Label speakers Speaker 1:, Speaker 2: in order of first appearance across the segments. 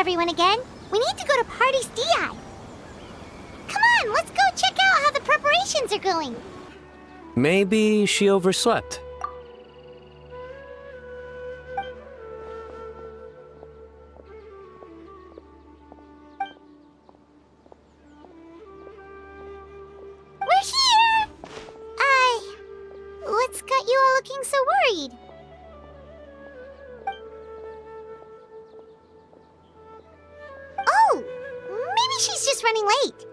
Speaker 1: everyone again. We need to go to Party's DI. Come on, let's go check out how the preparations are going.
Speaker 2: Maybe she overslept.
Speaker 1: We're here! What's got you all looking so worried? Oh, maybe she's just running late.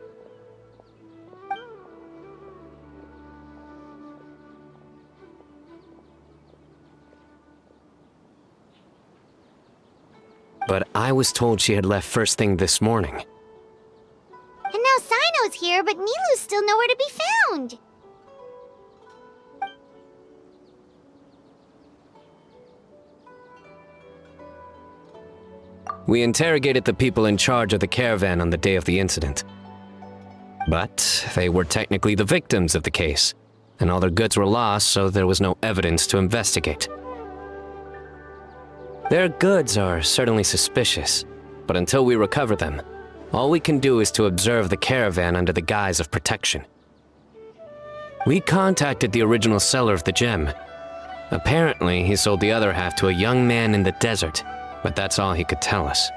Speaker 2: But I was told she had left first thing this morning.
Speaker 1: And now Cyno's here, but Nilou's still nowhere to be found.
Speaker 2: We interrogated the people in charge of the caravan on the day of the incident. But they were technically the victims of the case, and all their goods were lost, so there was no evidence to investigate. Their goods are certainly suspicious, but until we recover them, all we can do is to observe the caravan under the guise of protection. We contacted the original seller of the gem. Apparently, he sold the other half to a young man in the desert, but that's all he could tell us.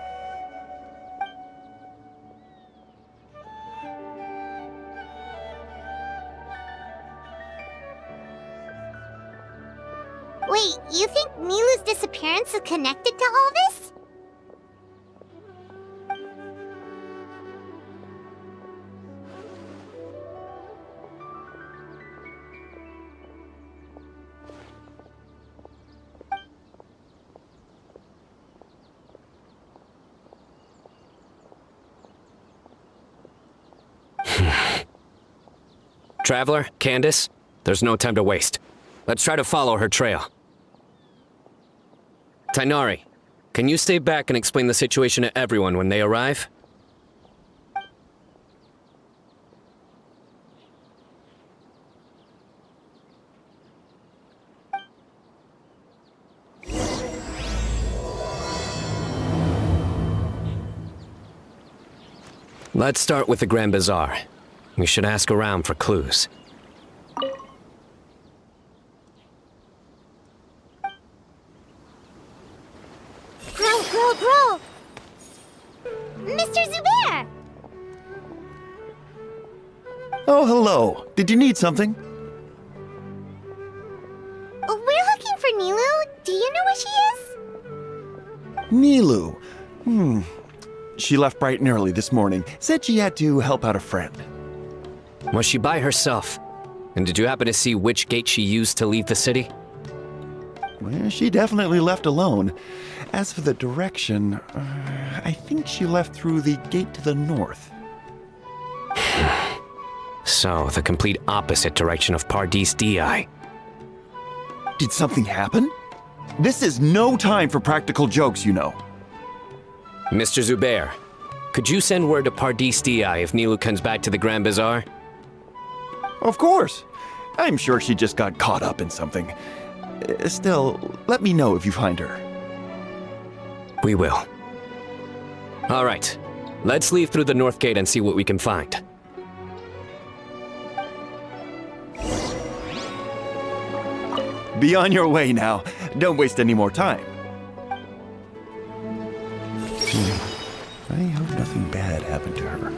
Speaker 1: Wait, you think Nilou's disappearance is connected to all this?
Speaker 2: Traveler, Candace, there's no time to waste. Let's try to follow her trail. Tighnari, can you stay back and explain the situation to everyone when they arrive? Let's start with the Grand Bazaar. We should ask around for clues.
Speaker 1: Bro! Mr. Zubayr!
Speaker 3: Oh, hello. Did you need something?
Speaker 1: We're looking for Nilou. Do you know where she is?
Speaker 3: Nilou. She left bright and early this morning. Said she had to help out a friend.
Speaker 2: Was she by herself? And did you happen to see which gate she used to leave the city?
Speaker 3: Well, she definitely left alone. As for the direction, I think she left through the gate to the north.
Speaker 2: So, the complete opposite direction of Pardi's DI.
Speaker 3: Did something happen? This is no time for practical jokes, you know.
Speaker 2: Mr. Zubayr, could you send word to Pardi's DI if Nilou comes back to the Grand Bazaar?
Speaker 3: Of course. I'm sure she just got caught up in something. Still, let me know if you find her.
Speaker 2: We will. All right. Let's leave through the north gate and see what we can find.
Speaker 3: Be on your way now. Don't waste any more time. I hope nothing bad happened to her.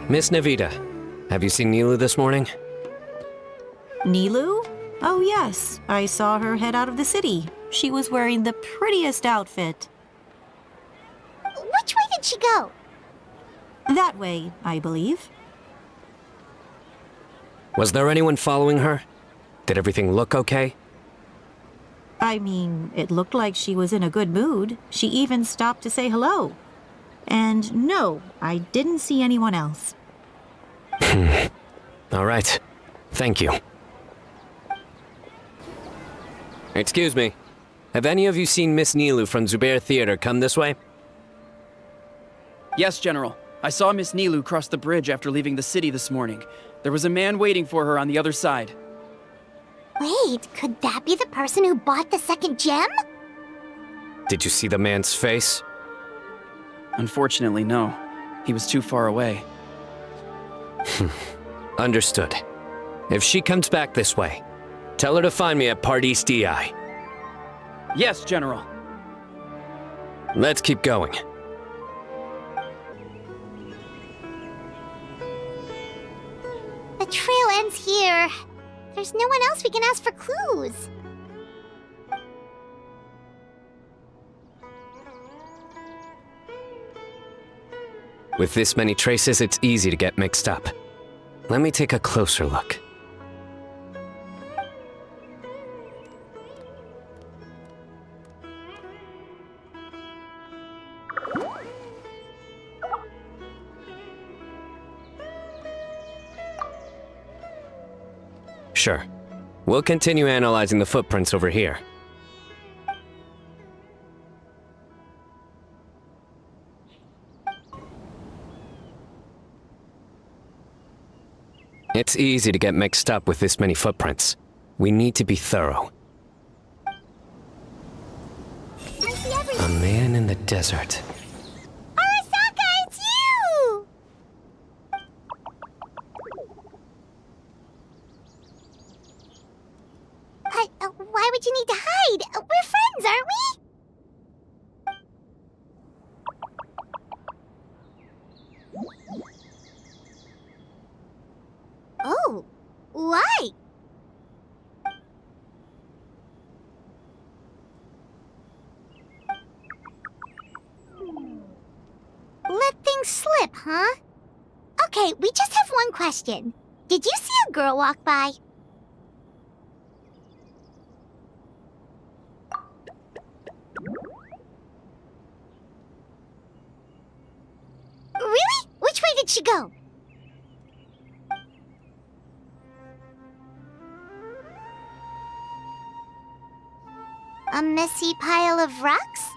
Speaker 2: Miss Nahida, have you seen Nilou this morning?
Speaker 4: Nilou? Oh yes, I saw her head out of the city. She was wearing the prettiest outfit.
Speaker 1: Which way did she go?
Speaker 4: That way, I believe.
Speaker 2: Was there anyone following her? Did everything look okay?
Speaker 4: I mean, it looked like she was in a good mood. She even stopped to say hello. And no, I didn't see anyone else.
Speaker 2: All right. Thank you. Excuse me. Have any of you seen Miss Nilou from Zubayr Theater come this way?
Speaker 5: Yes, General. I saw Miss Nilou cross the bridge after leaving the city this morning. There was a man waiting for her on the other side.
Speaker 1: Wait, could that be the person who bought the second gem?
Speaker 2: Did you see the man's face?
Speaker 5: Unfortunately, no. He was too far away.
Speaker 2: Understood. If she comes back this way, tell her to find me at Paris DI.
Speaker 5: Yes, General.
Speaker 2: Let's keep going.
Speaker 1: The trail ends here. There's no one else we can ask for clues.
Speaker 2: With this many traces, it's easy to get mixed up. Let me take a closer look. Sure. We'll continue analyzing the footprints over here. It's easy to get mixed up with this many footprints. We need to be thorough.
Speaker 1: I see everything.
Speaker 2: A man in the desert.
Speaker 1: Arasaka, it's you! Why would you need to hide? We're friends, aren't we? Oh, why? Let things slip, huh? Okay, we just have one question. Did you see a girl walk by? Really? Which way did she go? A messy pile of rocks?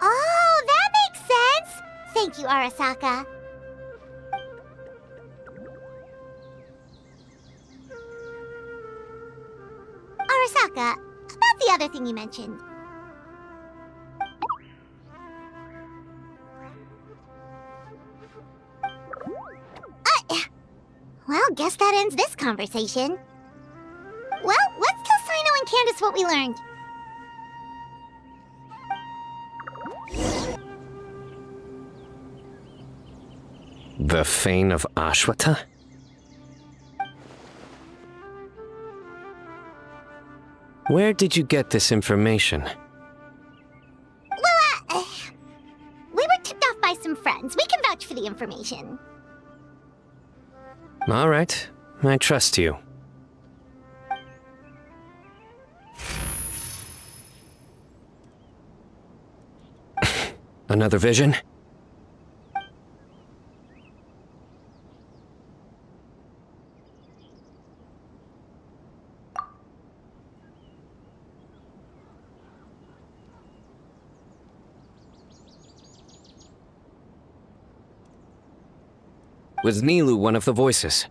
Speaker 1: Oh, that makes sense! Thank you, Arasaka. Arasaka, about the other thing you mentioned. Well, guess that ends this conversation. Well, let's tell Cyno and Candace what we learned.
Speaker 2: The Fane of Ashwata? Where did you get this information?
Speaker 1: Well, we were tipped off by some friends. We can vouch for the information.
Speaker 2: All right, I trust you. Another vision? Was Nilou one of the voices?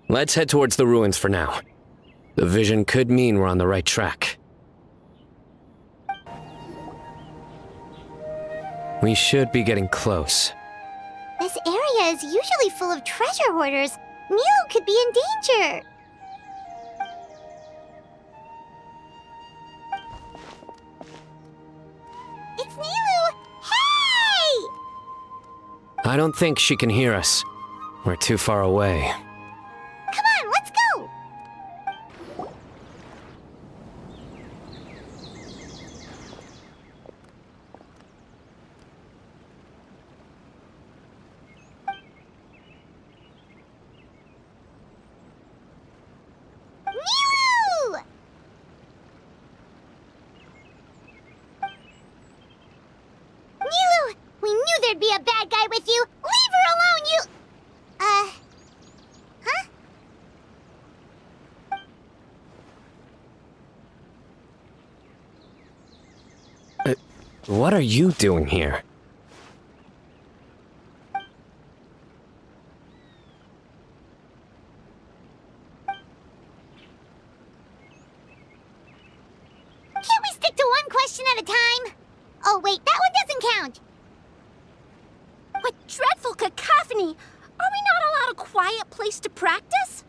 Speaker 2: Let's head towards the ruins for now. The vision could mean we're on the right track. We should be getting close.
Speaker 1: This area is usually full of treasure hoarders. Nilou could be in danger. It's Nilou! Hey!
Speaker 2: I don't think she can hear us. We're too far away.
Speaker 1: Come on, let's go! Nilou! Nilou! We knew there'd be a bad guy with you! Leave her alone, you... Huh?
Speaker 2: What are you doing here?
Speaker 1: question at a time. Oh wait, that one doesn't count.
Speaker 6: What dreadful cacophony! Are we not allowed a quiet place to practice?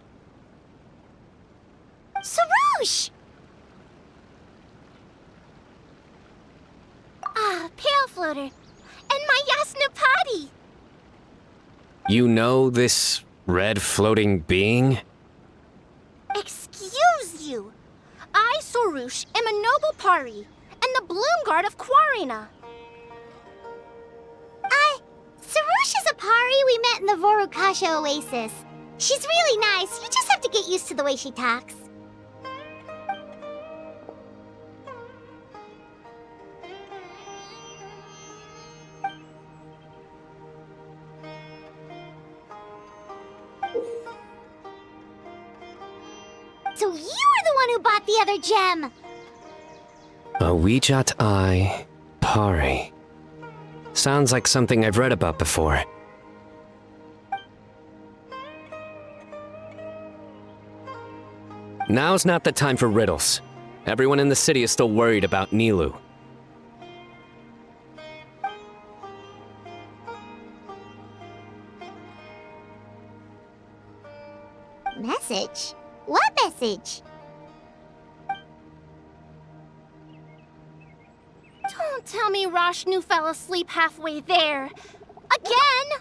Speaker 1: Sorush!
Speaker 6: Ah, Pale Floater. And my Yasnapati!
Speaker 2: You know this red floating being?
Speaker 6: Excuse you! I, Sorush, am a noble Pari, and the Bloom Guard of Quarina.
Speaker 1: Sorush is a Pari we met in the Vorukasha Oasis. She's really nice, you just have to get used to the way she talks. So you were the one who bought the other gem!
Speaker 2: A Wijat Eye Pari. Sounds like something I've read about before. Now's not the time for riddles. Everyone in the city is still worried about Nilou.
Speaker 1: Message? What message?
Speaker 6: Don't tell me Rashnu fell asleep halfway there. Again!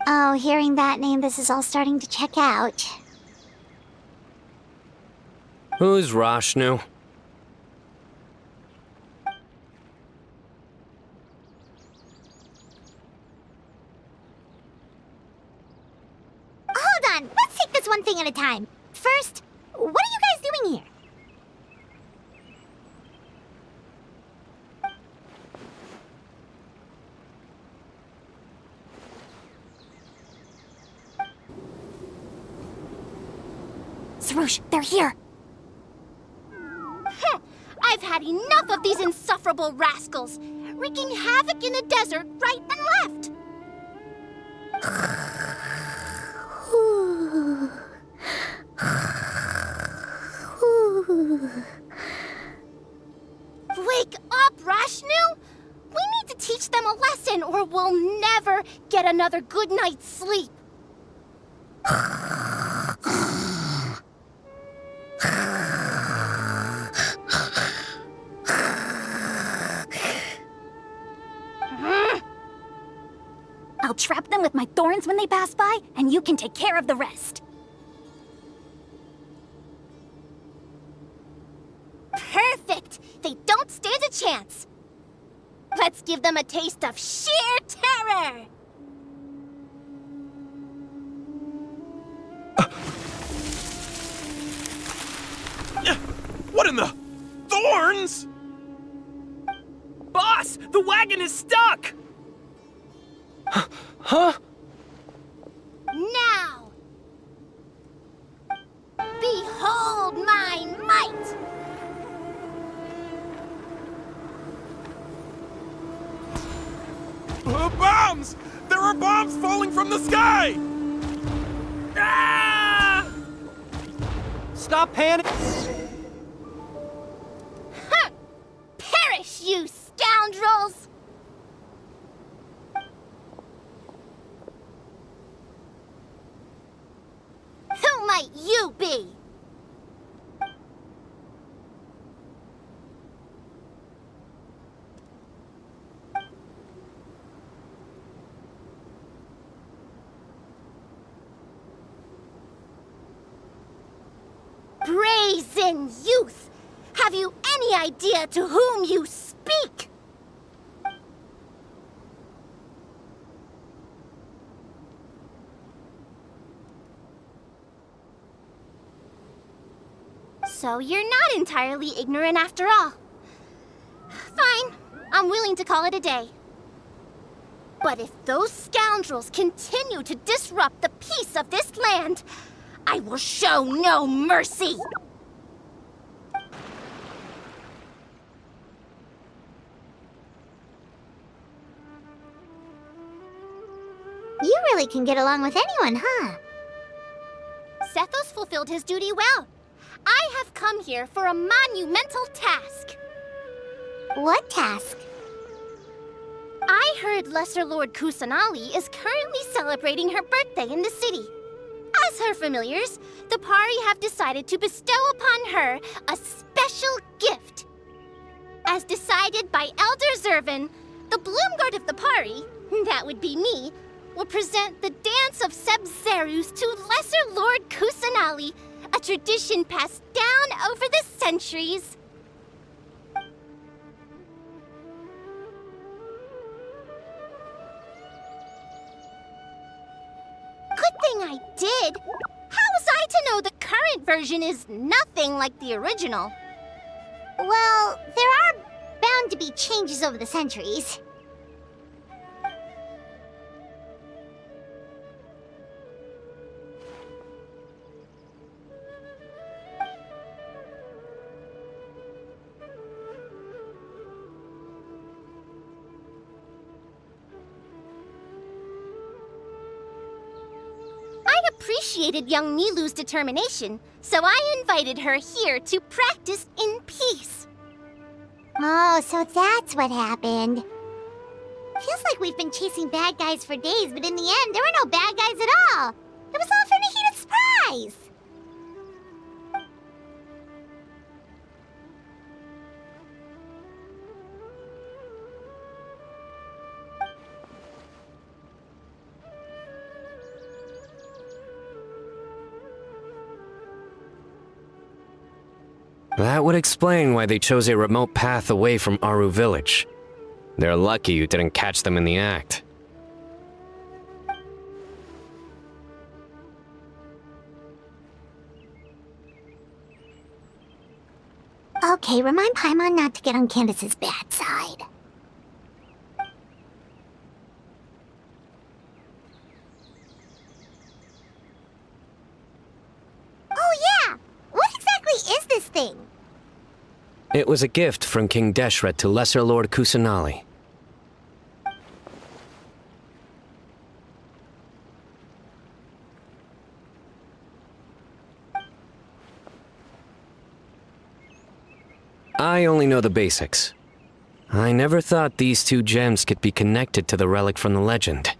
Speaker 1: Oh, hearing that name, this is all starting to check out.
Speaker 2: Who's Rashnu?
Speaker 1: Hold on, let's take this one thing at a time. First, what are you guys doing here? Sorush, they're here!
Speaker 6: I've had enough of these insufferable rascals, wreaking havoc in the desert right and left. Wake up, Rashnu! We need to teach them a lesson or we'll never get another good night's sleep.
Speaker 1: I'll trap them with my thorns when they pass by, and you can take care of the rest.
Speaker 6: Perfect! They don't stand a chance. Let's give them a taste of sheer terror!
Speaker 7: What in the... Thorns?!
Speaker 5: Boss! The wagon is stuck!
Speaker 7: Huh?
Speaker 6: Now! Behold my might!
Speaker 7: Bombs! There are bombs falling from the sky!
Speaker 5: Ah! Stop panicking!
Speaker 6: Perish, you scoundrels! Who might you be? Brazen youth! Have you any idea to whom you speak? So you're not entirely ignorant after all. Fine, I'm willing to call it a day. But if those scoundrels continue to disrupt the peace of this land, I will show no mercy!
Speaker 1: You really can get along with anyone, huh?
Speaker 6: Sethos fulfilled his duty well. I have come here for a monumental task.
Speaker 1: What task?
Speaker 6: I heard Lesser Lord Kusanali is currently celebrating her birthday in the city. As her familiars, the Pari have decided to bestow upon her a special gift. As decided by Elder Zervin, the Bloomguard of the Pari, that would be me, will present the Dance of Sabzeruz to Lesser Lord Kusanali, a tradition passed down over the centuries. Good thing I did. How was I to know the current version is nothing like the original?
Speaker 1: Well, there are bound to be changes over the centuries.
Speaker 6: I appreciated young Nilou's determination, so I invited her here to practice in peace.
Speaker 1: Oh, so that's what happened. Feels like we've been chasing bad guys for days, but in the end, there were no bad guys at all. It was all for Nahida's surprise.
Speaker 2: That would explain why they chose a remote path away from Aru village. They're lucky you didn't catch them in the act.
Speaker 1: Okay, remind Paimon not to get on Candace's bad side. Oh yeah! What exactly is this thing?
Speaker 2: It was a gift from King Deshret to Lesser Lord Kusanali. I only know the basics. I never thought these two gems could be connected to the relic from the legend.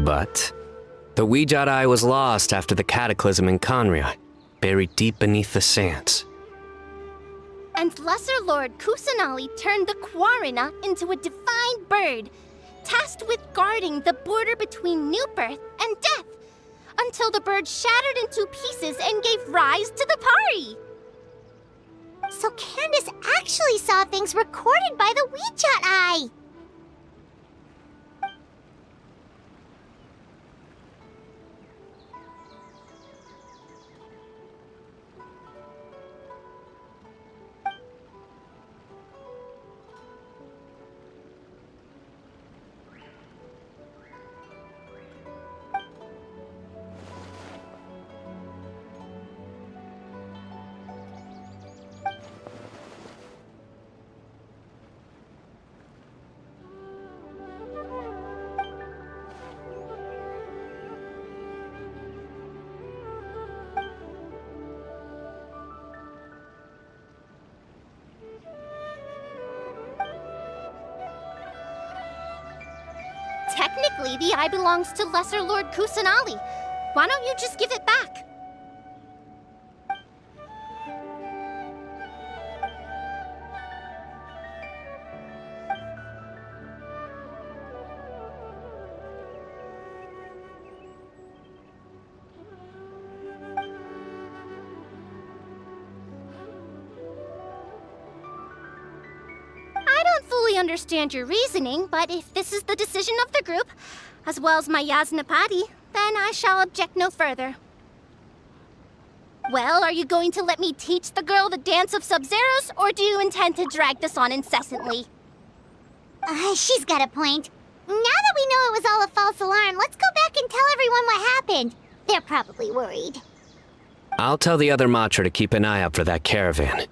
Speaker 2: But the Weejat Eye was lost after the cataclysm in Conria, buried deep beneath the sands.
Speaker 6: And Lesser Lord Kusanali turned the Quarina into a divine bird, tasked with guarding the border between new birth and death, until the bird shattered into pieces and gave rise to the Pari.
Speaker 1: So Candace actually saw things recorded by the Weejat Eye!
Speaker 6: Technically, the eye belongs to Lesser Lord Kusanali. Why don't you just give it back? understand your reasoning, but if this is the decision of the group, as well as my Yasna Pari, then I shall object no further. Well, are you going to let me teach the girl the dance of Sabzeruz, or do you intend to drag this on incessantly?
Speaker 1: She's got a point. Now that we know it was all a false alarm, let's go back and tell everyone what happened. They're probably worried.
Speaker 2: I'll tell the other Matra to keep an eye out for that caravan.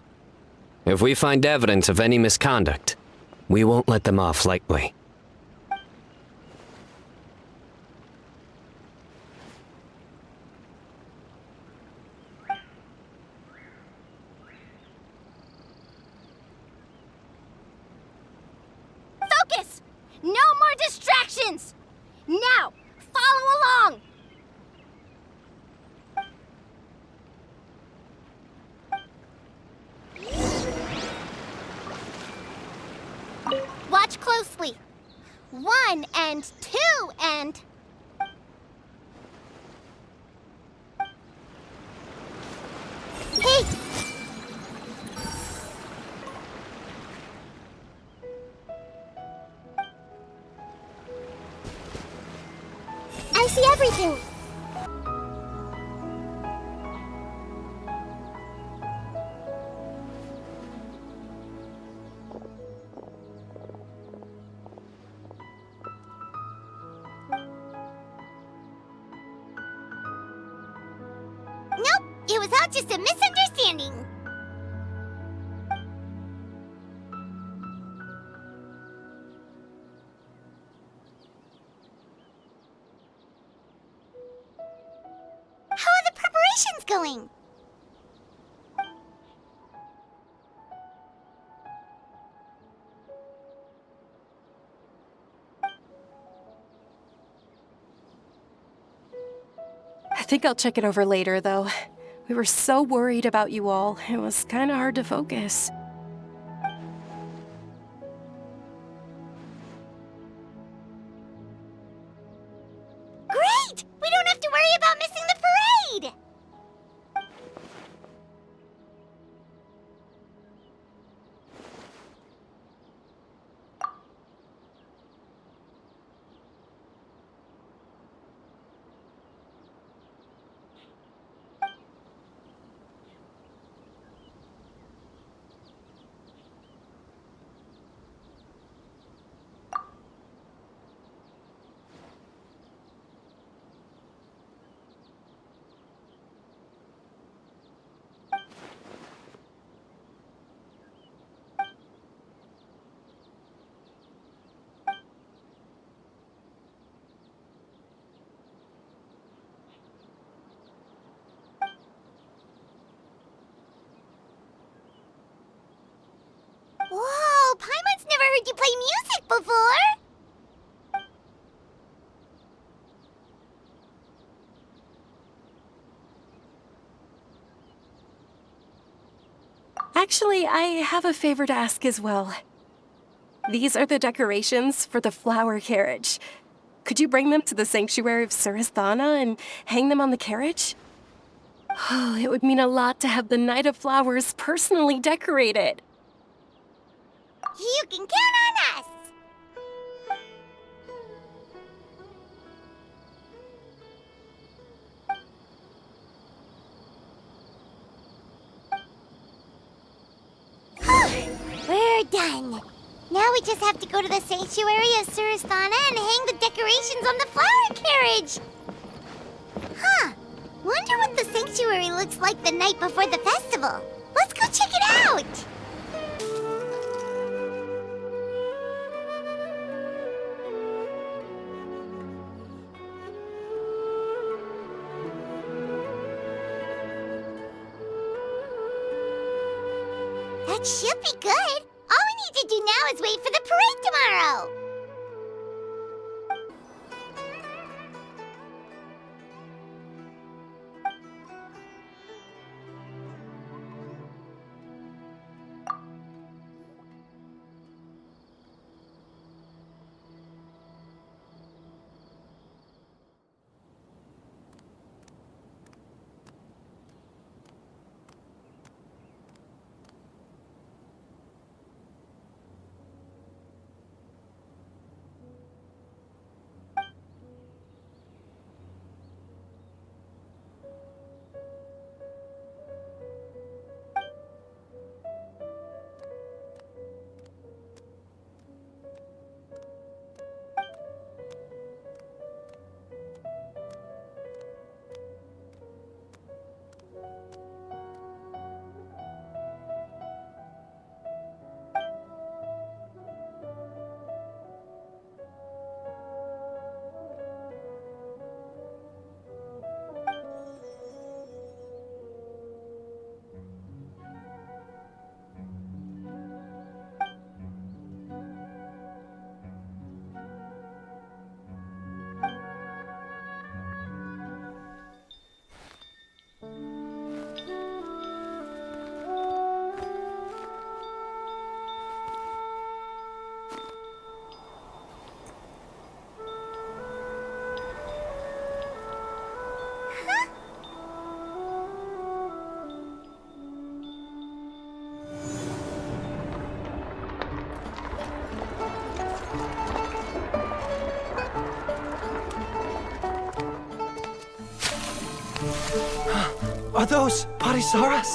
Speaker 2: If we find evidence of any misconduct, we won't let them off lightly.
Speaker 6: Focus! No more distractions! Now, follow along! Watch closely. 1 and 2 and... Hey! I see everything.
Speaker 1: Nope, it was all just a misunderstanding. How are the preparations going?
Speaker 8: I think I'll check it over later, though. We were so worried about you all, it was kinda hard to focus.
Speaker 1: Great! We don't have to worry about missing the parade! Whoa, Paimon's never heard you play music before!
Speaker 8: Actually, I have a favor to ask as well. These are the decorations for the flower carriage. Could you bring them to the sanctuary of Surasthana and hang them on the carriage? Oh, it would mean a lot to have the Night of Flowers personally decorated.
Speaker 1: You can count on us! We're done. Now we just have to go to the sanctuary of Surasthana and hang the decorations on the flower carriage. Huh. Wonder what the sanctuary looks like the night before the festival. Let's go check it out! That should be good. All we need to do now is wait for the parade tomorrow.
Speaker 9: Are those Parisaras?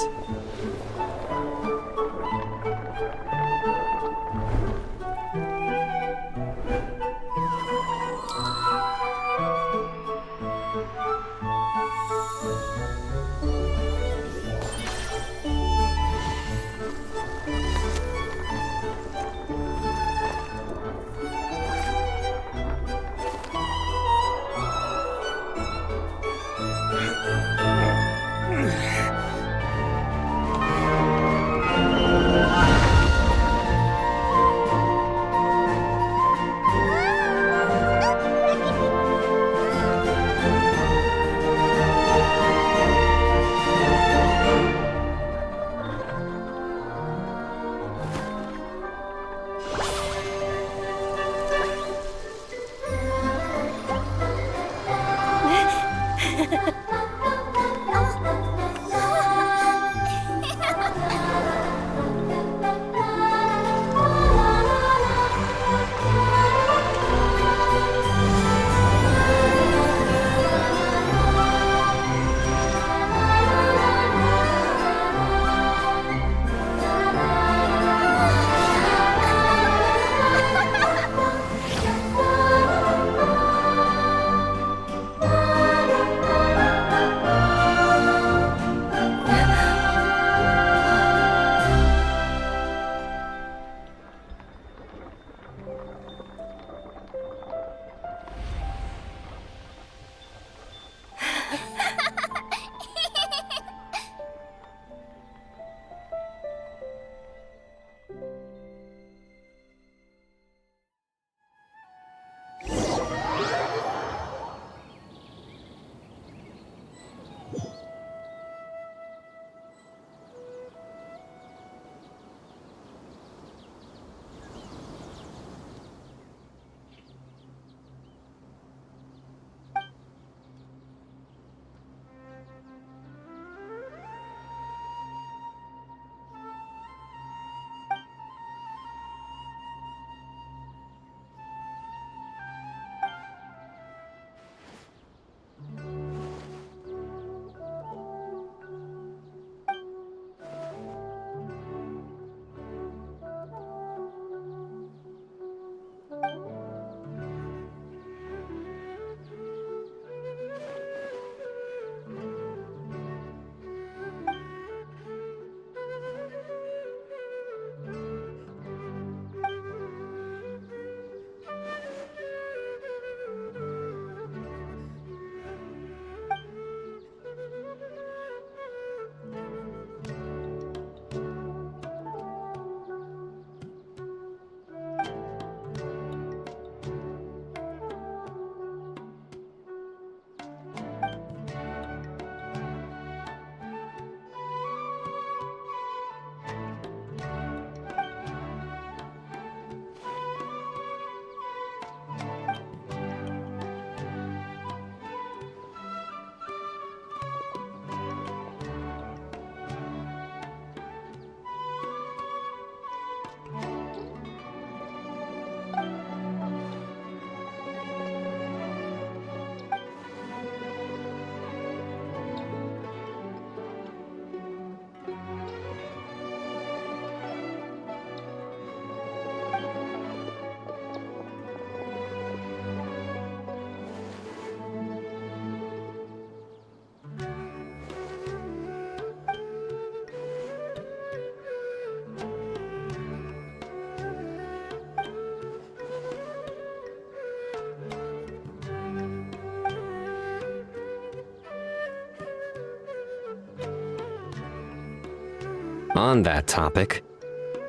Speaker 2: On that topic,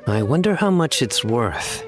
Speaker 2: I wonder how much it's worth.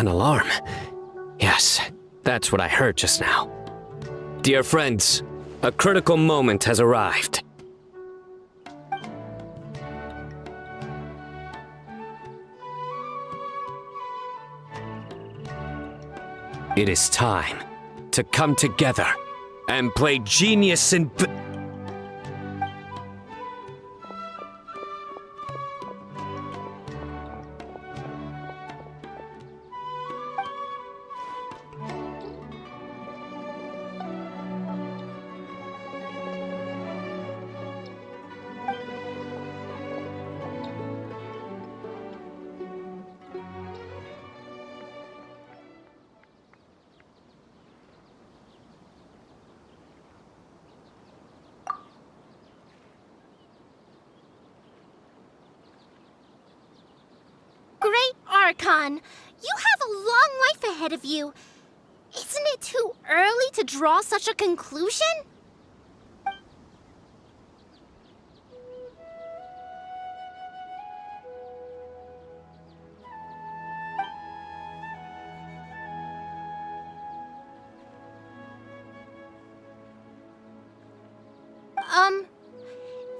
Speaker 2: An alarm. Yes, that's what I heard just now. Dear friends, a critical moment has arrived. It is time to come together and play genius and...
Speaker 6: Great Archon, you have a long life ahead of you. Isn't it too early to draw such a conclusion?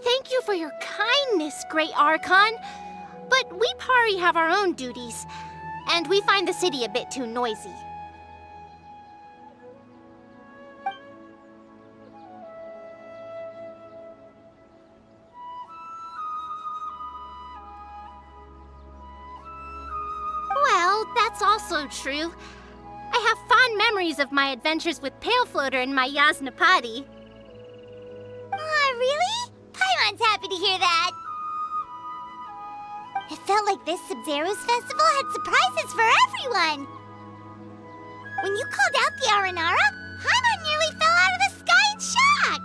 Speaker 6: Thank you for your kindness, Great Archon. But we Pari have our own duties, and we find the city a bit too noisy. Well, that's also true. I have fond memories of my adventures with Pale Floater and my Yasnapati.
Speaker 1: Aw, really? Paimon's happy to hear that. It felt like this Sabzeruz Festival had surprises for everyone. When you called out the Aranara, Paimon nearly fell out of the sky in shock.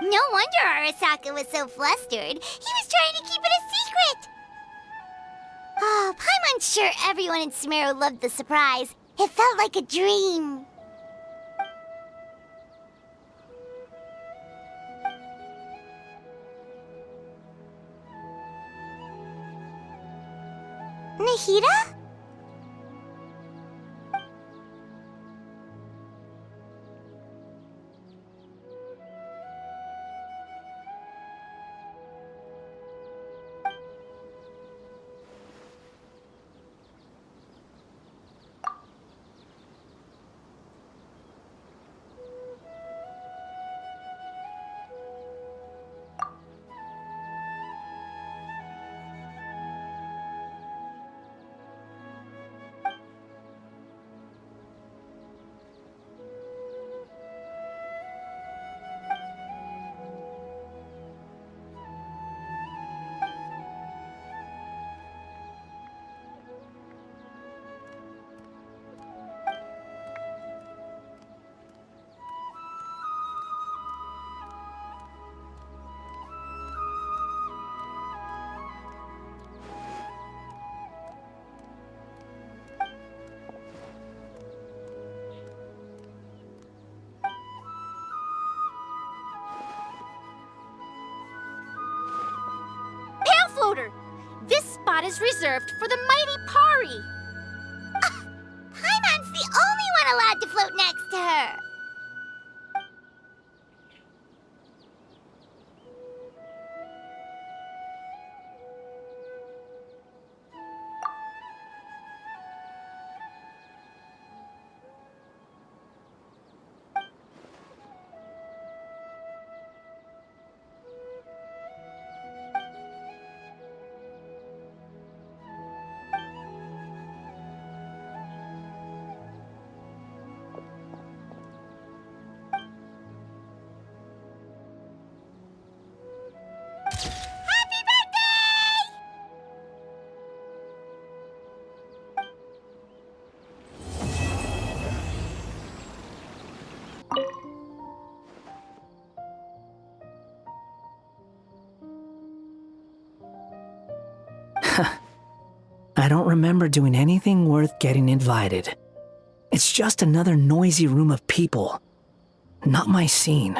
Speaker 1: No wonder Arasaka was so flustered. He was trying to keep it a secret. Oh, Paimon's sure everyone in Sumeru loved the surprise. It felt like a dream. Nahida? This spot is reserved for the mighty Pari. Paimon's the only one allowed to float next to her.
Speaker 9: I don't remember doing anything worth getting invited. It's just another noisy room of people. Not my scene.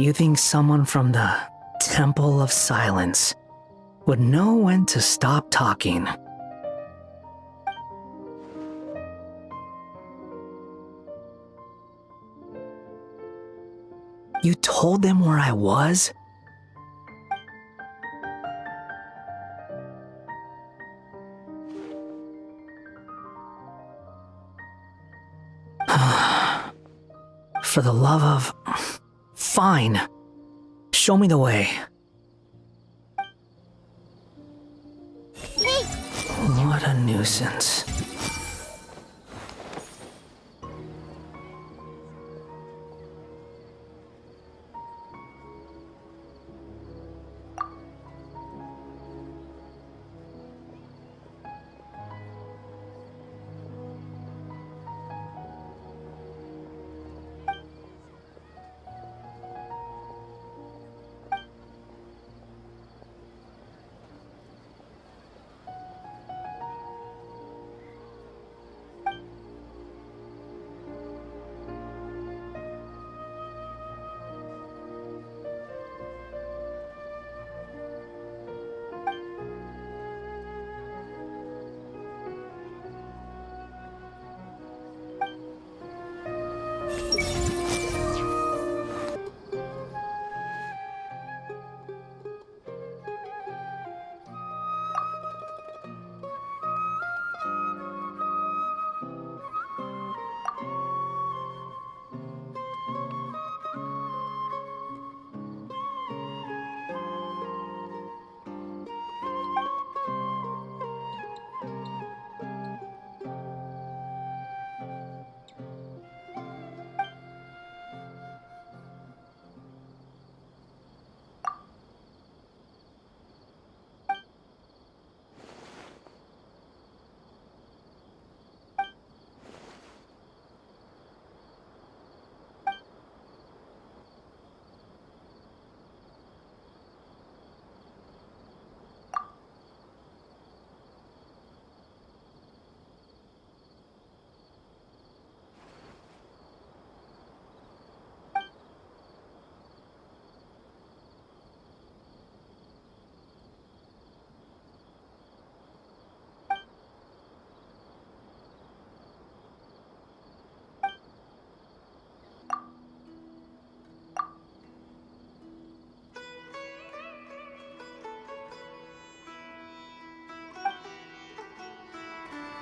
Speaker 9: You think someone from the Temple of Silence would know when to stop talking? You told them where I was? For the love of... Fine. Show me the way.
Speaker 1: Hey!
Speaker 9: What a nuisance.